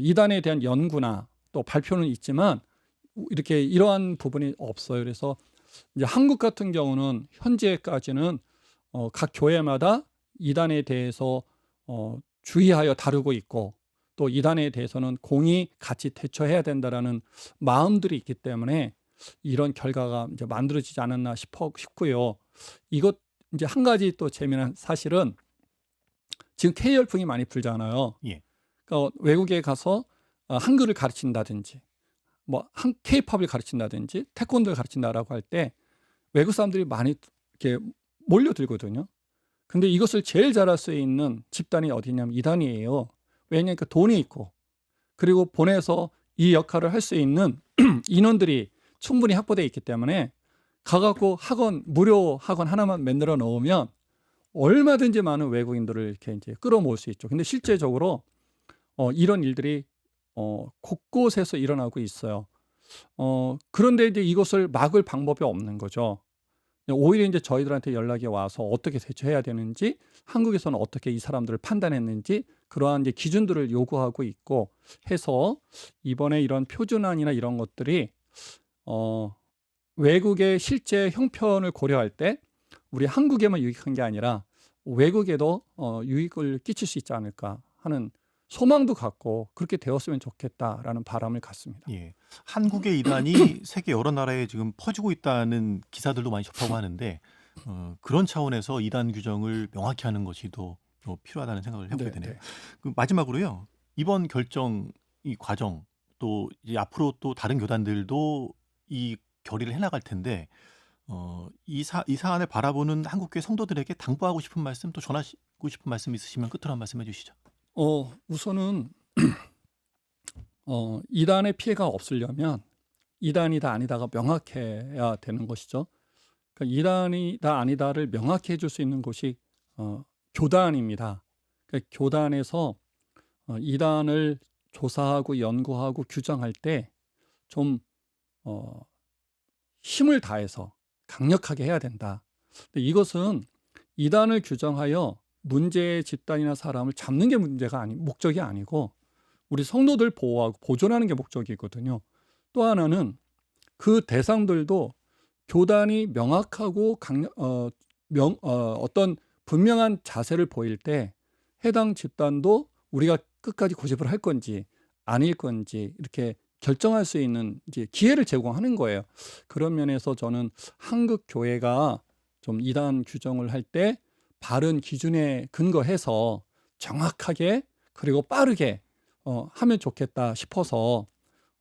이단에 대한 연구나 또 발표는 있지만 이렇게 이러한 부분이 없어요. 그래서 이제 한국 같은 경우는 현재까지는 각 교회마다 이단에 대해서 주의하여 다루고 있고 또 이단에 대해서는 공히 같이 대처해야 된다라는 마음들이 있기 때문에 이런 결과가 이제 만들어지지 않았나 싶고요. 이것 이제 한 가지 또 재미난 사실은 지금 K 열풍이 많이 불잖아요. 예. 그러니까 외국에 가서 한글을 가르친다든지 뭐 K-팝을 가르친다든지 태권도를 가르친다라고 할 때 외국 사람들이 많이 이렇게 몰려들거든요. 근데 이것을 제일 잘할 수 있는 집단이 어디냐면 이단이에요. 왜냐하면 그 돈이 있고 그리고 보내서 이 역할을 할 수 있는 인원들이 충분히 확보되어 있기 때문에 가갖고 무료 학원 하나만 만들어 놓으면 얼마든지 많은 외국인들을 이렇게 이제 끌어모을 수 있죠. 근데 실제적으로 이런 일들이 곳곳에서 일어나고 있어요. 그런데 이제 이것을 막을 방법이 없는 거죠. 오히려 이제 저희들한테 연락이 와서 어떻게 대처해야 되는지, 한국에서는 어떻게 이 사람들을 판단했는지 그러한 이제 기준들을 요구하고 있고 해서 이번에 이런 표준안이나 이런 것들이 외국의 실제 형편을 고려할 때 우리 한국에만 유익한 게 아니라 외국에도 유익을 끼칠 수 있지 않을까 하는 소망도 갖고 그렇게 되었으면 좋겠다라는 바람을 갖습니다. 예. 한국의 이단이 세계 여러 나라에 지금 퍼지고 있다는 기사들도 많이 접하고 하는데 그런 차원에서 이단 규정을 명확히 하는 것이 더 필요하다는 생각을 해보게 네, 되네요. 네. 그 마지막으로요. 이번 결정 이 과정 또 이제 앞으로 또 다른 교단들도 이 결의를 해나갈 텐데 이 사안을 바라보는 한국교회 성도들에게 당부하고 싶은 말씀 또 전하고 싶은 말씀 있으시면 끝으로 한 말씀 해주시죠. 우선은 이단의 피해가 없으려면 이단이다 아니다가 명확해야 되는 것이죠. 그러니까 이단이다 아니다를 명확히 해줄 수 있는 곳이 교단입니다. 그러니까 교단에서 이단을 조사하고 연구하고 규정할 때 좀 힘을 다해서 강력하게 해야 된다. 근데 이것은 이단을 규정하여 문제의 집단이나 사람을 잡는 게 목적이 아니고 우리 성도들 보호하고 보존하는 게 목적이거든요. 또 하나는 그 대상들도 교단이 명확하고 어떤 분명한 자세를 보일 때 해당 집단도 우리가 끝까지 고집을 할 건지 아닐 건지 이렇게 결정할 수 있는 이제 기회를 제공하는 거예요. 그런 면에서 저는 한국 교회가 좀 이단 규정을 할 때 바른 기준에 근거해서 정확하게 그리고 빠르게 하면 좋겠다 싶어서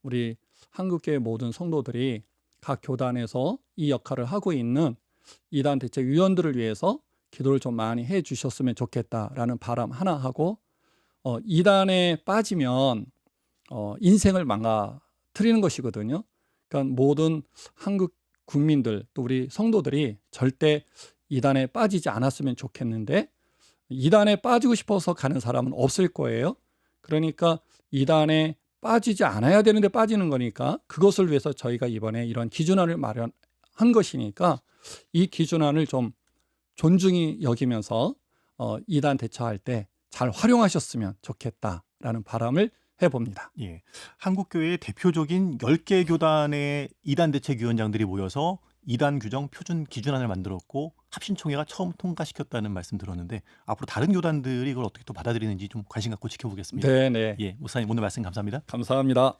우리 한국교회 모든 성도들이 각 교단에서 이 역할을 하고 있는 이단 대책위원들을 위해서 기도를 좀 많이 해 주셨으면 좋겠다라는 바람 하나 하고 이단에 빠지면 인생을 망가뜨리는 것이거든요. 그러니까 모든 한국 국민들 또 우리 성도들이 절대 이단에 빠지지 않았으면 좋겠는데 이단에 빠지고 싶어서 가는 사람은 없을 거예요. 그러니까 이단에 빠지지 않아야 되는데 빠지는 거니까 그것을 위해서 저희가 이번에 이런 기준안을 마련한 것이니까 이 기준안을 좀 존중히 여기면서 이단 대처할 때 잘 활용하셨으면 좋겠다라는 바람을 해봅니다. 예. 한국교회의 대표적인 10개 교단의 이단 대책위원장들이 모여서 이단 규정 표준 기준안을 만들었고 합신총회가 처음 통과시켰다는 말씀 들었는데 앞으로 다른 교단들이 이걸 어떻게 또 받아들이는지 좀 관심 갖고 지켜보겠습니다. 네, 네. 예, 목사님 오늘 말씀 감사합니다. 감사합니다.